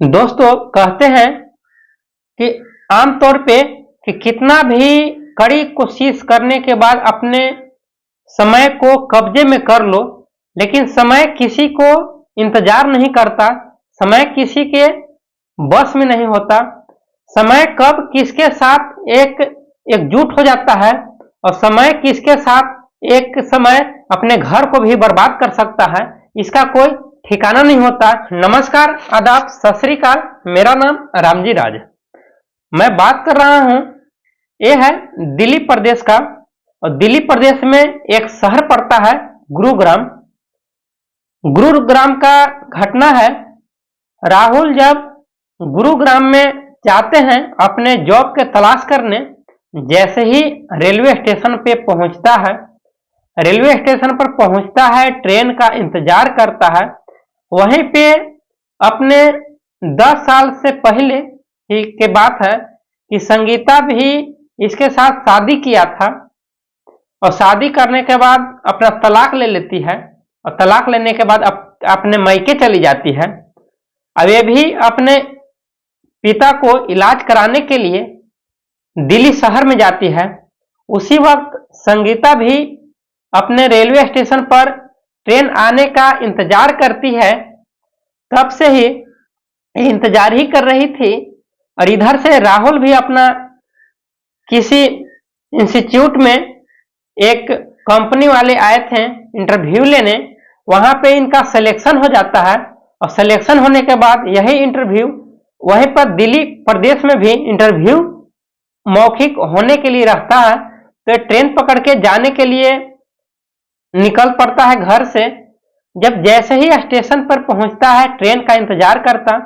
दोस्तों कहते हैं कि आमतौर पे कि कितना भी कड़ी कोशिश करने के बाद अपने समय को कब्जे में कर लो, लेकिन समय किसी को इंतजार नहीं करता। समय किसी के बस में नहीं होता। समय कब किसके साथ एकजुट हो जाता है और समय किसके साथ एक समय अपने घर को भी बर्बाद कर सकता है, इसका कोई ठिकाना नहीं होता। नमस्कार, आदाब, सत श्री अकाल। मेरा नाम रामजी राज है। मैं बात कर रहा हूं, ये है दिल्ली प्रदेश का, और दिल्ली प्रदेश में एक शहर पड़ता है गुरुग्राम। गुरुग्राम का घटना है। राहुल जब गुरुग्राम में जाते हैं अपने जॉब के तलाश करने, जैसे ही रेलवे स्टेशन पे पहुंचता है, रेलवे स्टेशन पर पहुंचता है, ट्रेन का इंतजार करता है। वहीं पे अपने 10 साल से पहले की बात है कि संगीता भी इसके साथ शादी किया था, और शादी करने के बाद अपना तलाक ले लेती है, और तलाक लेने के बाद अपने मायके चली जाती है। अब ये भी अपने पिता को इलाज कराने के लिए दिल्ली शहर में जाती है। उसी वक्त संगीता भी अपने रेलवे स्टेशन पर ट्रेन आने का इंतजार करती है। तब से ही इंतजार ही कर रही थी, और इधर से राहुल भी अपना किसी इंस्टीट्यूट में एक कंपनी वाले आए थे इंटरव्यू लेने। वहां पे इनका सिलेक्शन हो जाता है, और सिलेक्शन होने के बाद यही इंटरव्यू वहीं पर दिल्ली प्रदेश में भी इंटरव्यू मौखिक होने के लिए रहता है। तो ट्रेन पकड़ के जाने के लिए निकल पड़ता है घर से। जब जैसे ही स्टेशन पर पहुंचता है, ट्रेन का इंतजार करता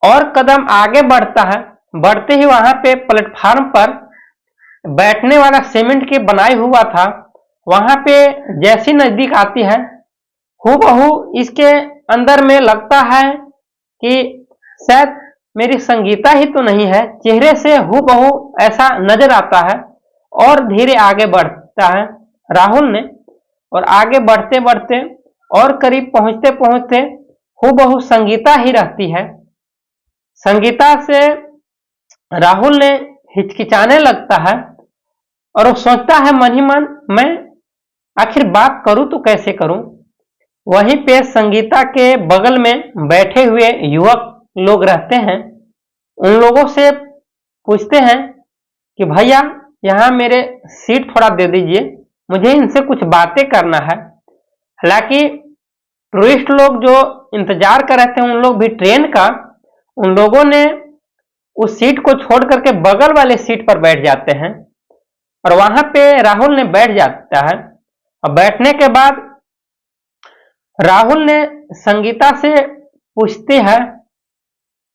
और कदम आगे बढ़ता है। बढ़ते ही वहां पे प्लेटफार्म पर बैठने वाला सीमेंट के बनाए हुआ था, वहां पे जैसी नजदीक आती है, हूबहू इसके अंदर में लगता है कि शायद मेरी संगीता ही तो नहीं है। चेहरे से हूबहू ऐसा नजर आता है, और धीरे आगे बढ़ता है राहुल ने, और आगे बढ़ते बढ़ते और करीब पहुंचते पहुंचते हूबहू संगीता ही रहती है। संगीता से राहुल ने हिचकिचाने लगता है, और वो सोचता है मन ही मन, मैं आखिर बात करूं तो कैसे करूं। वहीं पे संगीता के बगल में बैठे हुए युवक लोग रहते हैं। उन लोगों से पूछते हैं कि भैया यहाँ मेरे सीट थोड़ा दे दीजिए, मुझे इनसे कुछ बातें करना है। हालांकि टूरिस्ट लोग जो इंतजार कर रहे थे, उन लोग भी ट्रेन का, उन लोगों ने उस सीट को छोड़ करके बगल वाले सीट पर बैठ जाते हैं, और वहां पे राहुल ने बैठ जाता है। और बैठने के बाद राहुल ने संगीता से पूछती है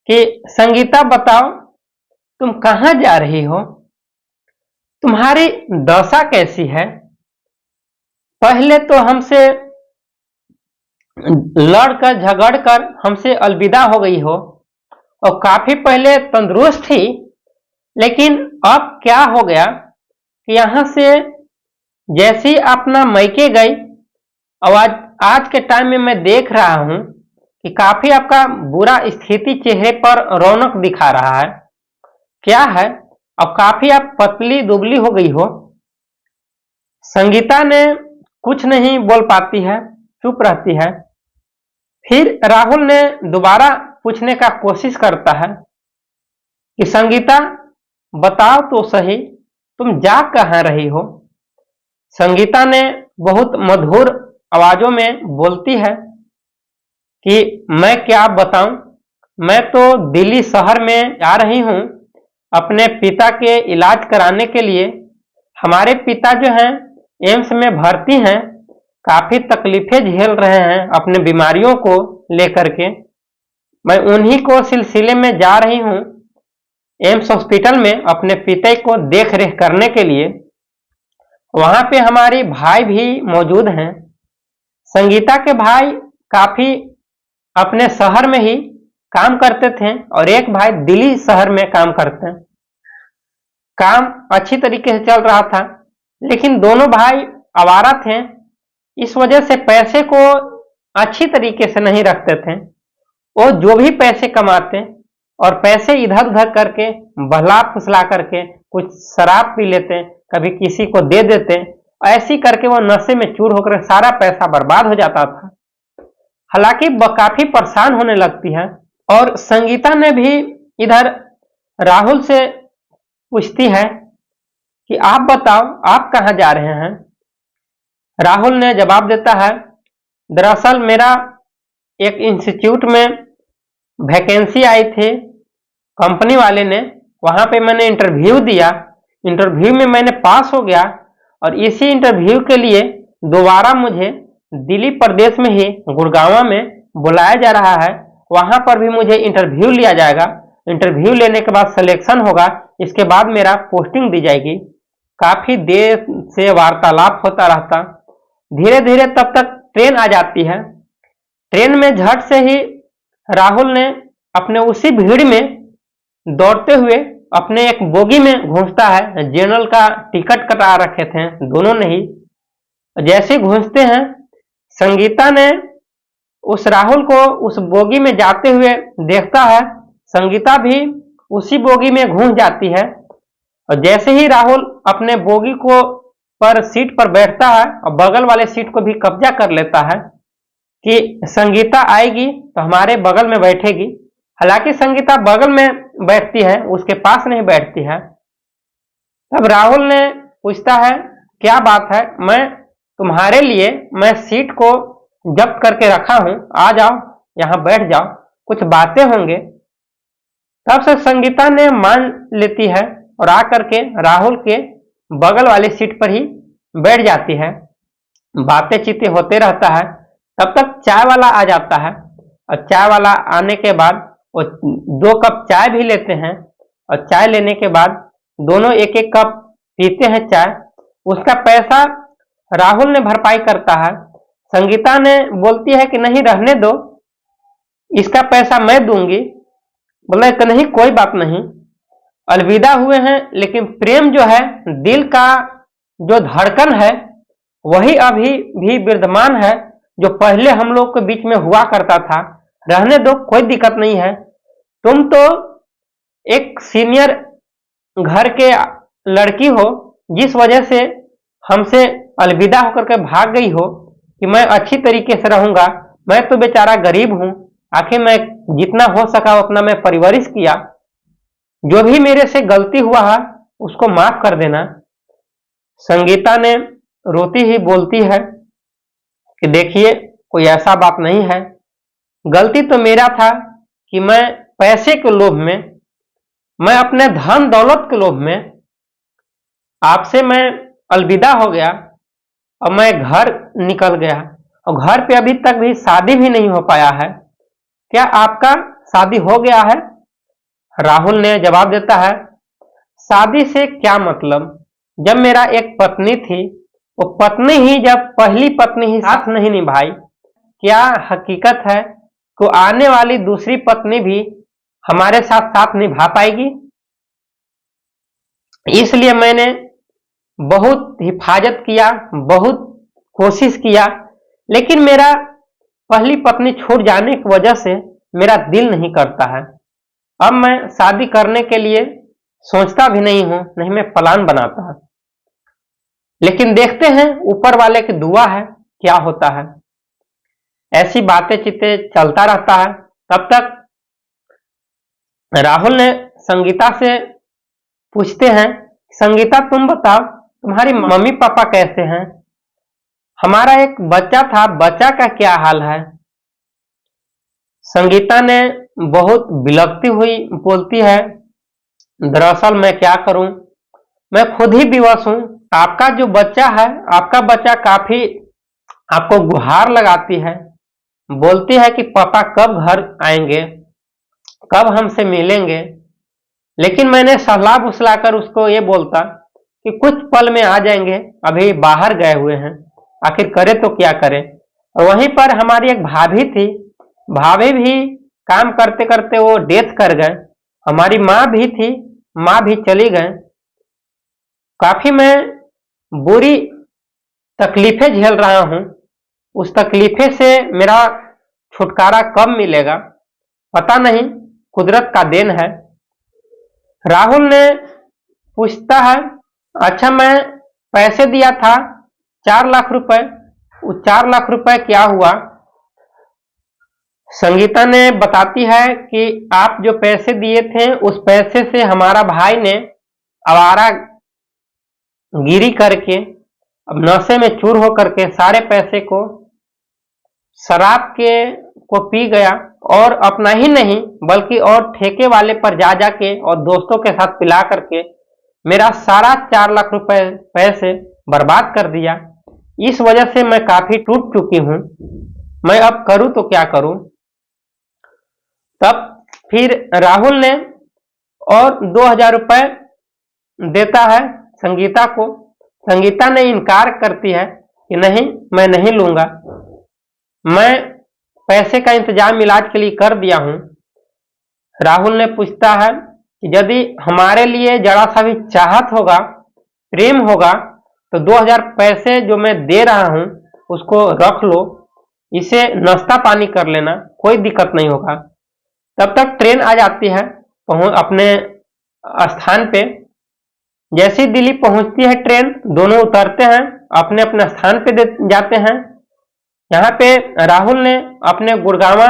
कि संगीता बताओ, तुम कहां जा रही हो, तुम्हारी दशा कैसी है। पहले तो हमसे लड़कर झगड़कर हमसे अलविदा हो गई हो, और काफी पहले तंदुरुस्त थी, लेकिन अब क्या हो गया कि यहां से जैसी अपना मायके गई, और आज के टाइम में मैं देख रहा हूं कि काफी आपका बुरा स्थिति, चेहरे पर रौनक दिखा रहा है। क्या है, अब काफी आप पतली दुबली हो गई हो। संगीता ने कुछ नहीं बोल पाती है, चुप रहती है। फिर राहुल ने दोबारा पूछने का कोशिश करता है कि संगीता बताओ तो सही, तुम जा कहां रही हो। संगीता ने बहुत मधुर आवाजों में बोलती है कि मैं क्या बताऊं, मैं तो दिल्ली शहर में जा रही हूं अपने पिता के इलाज कराने के लिए। हमारे पिता जो हैं एम्स में भर्ती हैं, काफी तकलीफें झेल रहे हैं अपने बीमारियों को लेकर के। मैं उन्हीं को सिलसिले में जा रही हूं एम्स हॉस्पिटल में अपने पिता को देख रेख करने के लिए। वहां पे हमारे भाई भी मौजूद हैं। संगीता के भाई काफी अपने शहर में ही काम करते थे, और एक भाई दिल्ली शहर में काम करते हैं। काम अच्छी तरीके से चल रहा था, लेकिन दोनों भाई आवारा थे, इस वजह से पैसे को अच्छी तरीके से नहीं रखते थे। वो जो भी पैसे कमाते और पैसे इधर उधर करके बहला फुसला करके कुछ शराब पी लेते, कभी किसी को दे देते, ऐसी करके वो नशे में चूर होकर सारा पैसा बर्बाद हो जाता था। हालांकि वो काफी परेशान होने लगती है और संगीता ने भी इधर राहुल से पूछती है कि आप बताओ आप कहाँ जा रहे हैं। राहुल ने जवाब देता है, दरअसल मेरा एक इंस्टीट्यूट में वैकेंसी आई थी, कंपनी वाले ने, वहां पे मैंने इंटरव्यू दिया, इंटरव्यू में मैंने पास हो गया और इसी इंटरव्यू के लिए दोबारा मुझे दिल्ली प्रदेश में ही गुड़गांव में बुलाया जा रहा है। वहां पर भी मुझे इंटरव्यू लिया जाएगा, इंटरव्यू लेने के बाद सिलेक्शन होगा, इसके बाद मेरा पोस्टिंग दी जाएगी। काफी देर से वार्तालाप होता रहता, धीरे धीरे तब तक ट्रेन आ जाती है। ट्रेन में झट से ही राहुल ने अपने उसी भीड़ में दौड़ते हुए अपने एक बोगी में घुसता है। जनरल का टिकट कटा रखे थे दोनों ने ही। जैसे घुसते हैं, संगीता ने उस राहुल को उस बोगी में जाते हुए देखता है, संगीता भी उसी बोगी में घुस जाती है और जैसे ही राहुल अपने बोगी को पर सीट पर बैठता है और बगल वाले सीट को भी कब्जा कर लेता है कि संगीता आएगी तो हमारे बगल में बैठेगी। हालांकि संगीता बगल में बैठती है, उसके पास नहीं बैठती है। तब राहुल ने पूछता है, क्या बात है, मैं तुम्हारे लिए मैं सीट को जब्त करके रखा हूं, आ जाओ यहां बैठ जाओ, कुछ बातें होंगे। तब से संगीता ने मान लेती है और आकर के राहुल के बगल वाली सीट पर ही बैठ जाती है। बातें चीतें होते रहता है। तब तक चाय वाला आ जाता है और चाय वाला आने के बाद वो 2 कप चाय भी लेते हैं और चाय लेने के बाद दोनों एक एक कप पीते हैं चाय। उसका पैसा राहुल ने भरपाई करता है। संगीता ने बोलती है कि नहीं रहने दो, इसका पैसा मैं दूंगी। बोला तो नहीं, कोई बात नहीं। अलविदा हुए हैं, लेकिन प्रेम जो है, दिल का जो धड़कन है वही अभी भी विद्यमान है, जो पहले हम लोग के बीच में हुआ करता था। रहने दो, कोई दिक्कत नहीं है। तुम तो एक सीनियर घर के लड़की हो, जिस वजह से हमसे अलविदा होकर के भाग गई हो कि मैं अच्छी तरीके से रहूंगा। मैं तो बेचारा गरीब हूं, आखिर मैं जितना हो सका उतना मैं परवरिश किया। जो भी मेरे से गलती हुआ है उसको माफ कर देना। संगीता ने रोती ही बोलती है कि देखिए, कोई ऐसा बात नहीं है, गलती तो मेरा था कि मैं पैसे के लोभ में, मैं अपने धन दौलत के लोभ में आपसे मैं अलविदा हो गया और मैं घर निकल गया और घर पे अभी तक भी शादी भी नहीं हो पाया है। क्या आपका शादी हो गया है? राहुल ने जवाब देता है, शादी से क्या मतलब, जब मेरा एक पत्नी थी, वो पत्नी ही जब पहली पत्नी ही साथ नहीं निभाई, क्या हकीकत है कि आने वाली दूसरी पत्नी भी हमारे साथ साथ निभा पाएगी? इसलिए मैंने बहुत हिफाजत किया, बहुत कोशिश किया, लेकिन मेरा पहली पत्नी छूट जाने की वजह से मेरा दिल नहीं करता है। अब मैं शादी करने के लिए सोचता भी नहीं हूं, नहीं मैं प्लान बनाता है। लेकिन देखते हैं ऊपर वाले की दुआ है, क्या होता है। ऐसी बातें चितें चलता रहता है। तब तक राहुल ने संगीता से पूछते हैं, संगीता तुम बताओ, तुम्हारी मम्मी पापा कैसे हैं? हमारा एक बच्चा था, बच्चा का क्या हाल है? संगीता ने बहुत बिलखती हुई बोलती है, दरअसल मैं क्या करूं, मैं खुद ही विवश हूं। आपका जो बच्चा है, आपका बच्चा काफी आपको गुहार लगाती है, बोलती है कि पापा कब घर आएंगे, कब हमसे मिलेंगे। लेकिन मैंने सहला फुसलाकर उसको ये बोलता कि कुछ पल में आ जाएंगे, अभी बाहर गए हुए हैं, आखिर करे तो क्या करें। और वहीं पर हमारी एक भाभी थी, भाभी भी काम करते करते वो डेथ कर गए। हमारी माँ भी थी, माँ भी चली गए। काफी मैं बुरी तकलीफें झेल रहा हूं, उस तकलीफे से मेरा छुटकारा कब मिलेगा। पता नहीं, कुदरत का देन है। राहुल ने पूछता है, अच्छा मैं पैसे दिया था 4 लाख रुपए, वो 4 लाख रुपए क्या हुआ? संगीता ने बताती है कि आप जो पैसे दिए थे उस पैसे से हमारा भाई ने आवारा गिरी करके, अब नशे में चूर होकर के सारे पैसे को शराब के को पी गया, और अपना ही नहीं बल्कि और ठेके वाले पर जा जाके और दोस्तों के साथ पिला करके मेरा सारा 4 लाख रुपए पैसे बर्बाद कर दिया। इस वजह से मैं काफी टूट चुकी हूं, मैं अब करूं तो क्या करूं? तब फिर राहुल ने और 2,000 रुपए देता है संगीता को। संगीता ने इनकार करती है कि नहीं, मैं नहीं लूंगा, मैं पैसे का इंतजाम इलाज के लिए कर दिया हूं। राहुल ने पूछता है कि यदि हमारे लिए जरा सा भी चाहत होगा, प्रेम होगा, तो 2,000 पैसे जो मैं दे रहा हूं उसको रख लो, इसे नाश्ता पानी कर लेना, कोई दिक्कत नहीं होगा। तब तक ट्रेन आ जाती है अपने स्थान पे। जैसे ही दिल्ली पहुंचती है ट्रेन, दोनों उतरते हैं, अपने अपने स्थान पे जाते हैं। यहाँ पे राहुल ने अपने गुड़गांव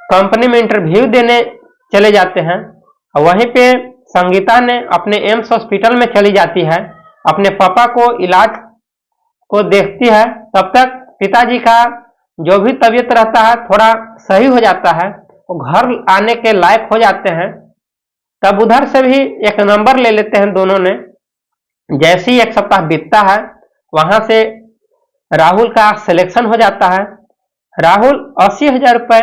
कंपनी में इंटरव्यू देने चले जाते हैं, और वहीं पे संगीता ने अपने एम्स हॉस्पिटल में चली जाती है, अपने पापा को इलाज को देखती है। तब तक पिताजी का जो भी तबीयत रहता है थोड़ा सही हो जाता है, वो घर आने के लायक हो जाते हैं। तब उधर से भी एक नंबर ले लेते हैं दोनों ने। जैसे ही 1 सप्ताह बीतता है, वहां से राहुल का सिलेक्शन हो जाता है। राहुल 80,000 रुपए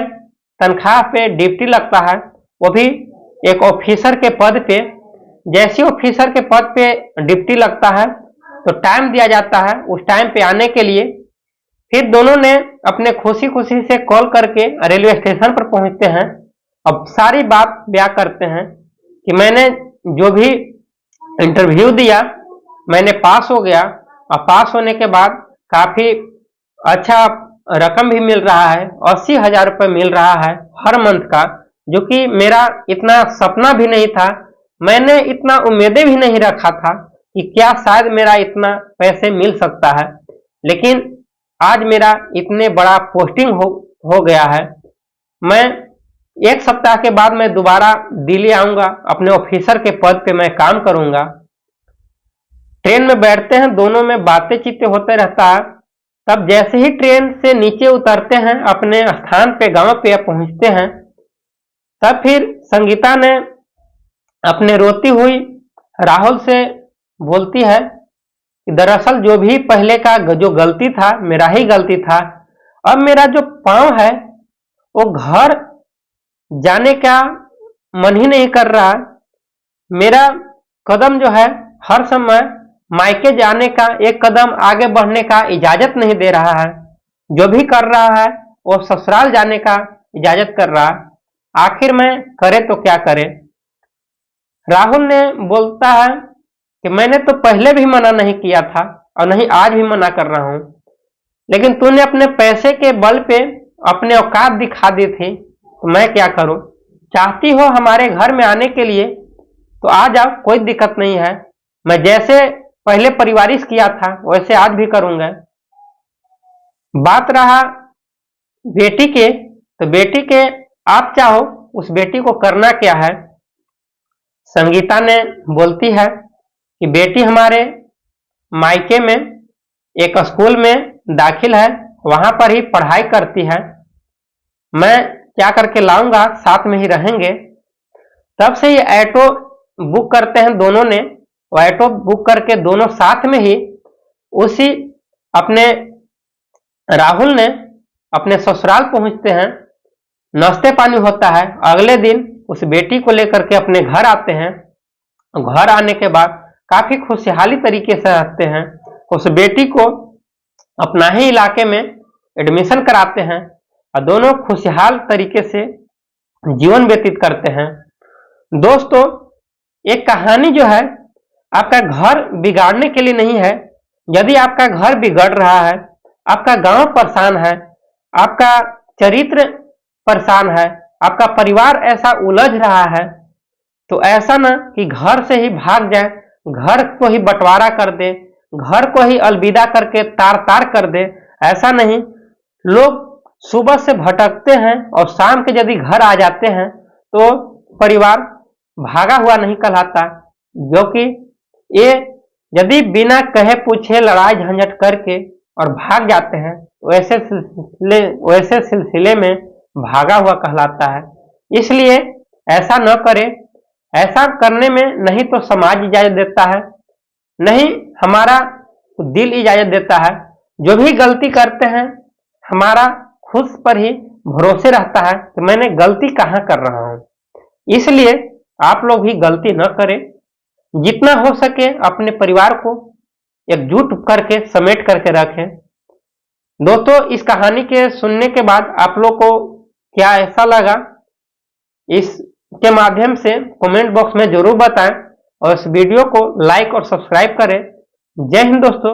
तनख्वाह पे ड्यूटी लगता है, वो भी एक ऑफिसर के पद पे। जैसे ऑफिसर के पद पे ड्यूटी लगता है तो टाइम दिया जाता है, उस टाइम पे आने के लिए। फिर दोनों ने अपने खुशी खुशी से कॉल करके रेलवे स्टेशन पर पहुंचते हैं। अब सारी बात ब्याह करते हैं कि मैंने जो भी इंटरव्यू दिया मैंने पास हो गया, और पास होने के बाद काफी अच्छा रकम भी मिल रहा है, 80,000 रुपये मिल रहा है हर मंथ का, जो कि मेरा इतना सपना भी नहीं था। मैंने इतना उम्मीदें भी नहीं रखा था कि क्या शायद मेरा इतना पैसे मिल सकता है, लेकिन आज मेरा इतने बड़ा पोस्टिंग हो गया है। मैं 1 सप्ताह के बाद मैं दोबारा दिल्ली आऊंगा, अपने ऑफिसर के पद पे मैं काम करूंगा। ट्रेन में बैठते हैं, दोनों में बातें चीतें होते रहता है। तब जैसे ही ट्रेन से नीचे उतरते हैं, अपने स्थान पे गांव पे पहुंचते हैं, तब फिर संगीता ने अपने रोती हुई राहुल से बोलती है कि दरअसल जो भी पहले का जो गलती था मेरा ही गलती था। अब मेरा जो पांव है वो घर जाने का मन ही नहीं कर रहा। मेरा कदम जो है हर समय मायके जाने का, एक कदम आगे बढ़ने का इजाजत नहीं दे रहा है। जो भी कर रहा है वो ससुराल जाने का इजाजत कर रहा। आखिर में करे तो क्या करे? राहुल ने बोलता है कि मैंने तो पहले भी मना नहीं किया था और नहीं आज भी मना कर रहा हूं, लेकिन तूने अपने पैसे के बल पे अपने औकात दिखा दी थी, तो मैं क्या करूं? चाहती हो हमारे घर में आने के लिए तो आ जाओ, कोई दिक्कत नहीं है। मैं जैसे पहले परिवारिश किया था वैसे आज भी करूंगा। बात रहा बेटी के, तो बेटी के आप चाहो उस बेटी को करना क्या है? संगीता ने बोलती है कि बेटी हमारे मायके में एक स्कूल में दाखिल है, वहां पर ही पढ़ाई करती है। मैं क्या करके लाऊंगा, साथ में ही रहेंगे। तब से ये ऑटो बुक करते हैं दोनों ने। ऑटो बुक करके दोनों साथ में ही उसी अपने राहुल ने अपने ससुराल पहुंचते हैं। नाश्ते पानी होता है। अगले दिन उस बेटी को लेकर के अपने घर आते हैं। घर आने के बाद काफी खुशहाली तरीके से रहते हैं। उस बेटी को अपना ही इलाके में एडमिशन कराते हैं और दोनों खुशहाल तरीके से जीवन व्यतीत करते हैं। दोस्तों, एक कहानी जो है आपका घर बिगाड़ने के लिए नहीं है। यदि आपका घर बिगड़ रहा है, आपका गांव परेशान है, आपका चरित्र परेशान है, आपका परिवार ऐसा उलझ रहा है तो ऐसा ना कि घर से ही भाग जाए, घर को ही बंटवारा कर दे, घर को ही अलविदा करके तार तार कर दे। ऐसा नहीं, लोग सुबह से भटकते हैं और शाम के यदि घर आ जाते हैं तो परिवार भागा हुआ नहीं कहलाता, क्योंकि ये यदि बिना कहे पूछे लड़ाई झंझट करके और भाग जाते हैं तो वैसे सिलसिले में भागा हुआ कहलाता है। इसलिए ऐसा न करें। ऐसा करने में नहीं तो समाज इजाजत देता है, नहीं हमारा दिल इजाजत देता है। जो भी गलती करते हैं हमारा खुद पर ही भरोसे रहता है कि मैंने गलती कहाँ कर रहा हूँ। इसलिए आप लोग भी गलती न करें। जितना हो सके अपने परिवार को एकजुट करके समेट करके रखें। दोस्तों, इस कहानी के सुनने के बाद आप लोग को क्या ऐसा लगा, इसके माध्यम से कमेंट बॉक्स में जरूर बताएं और इस वीडियो को लाइक और सब्सक्राइब करें। जय हिंद दोस्तों।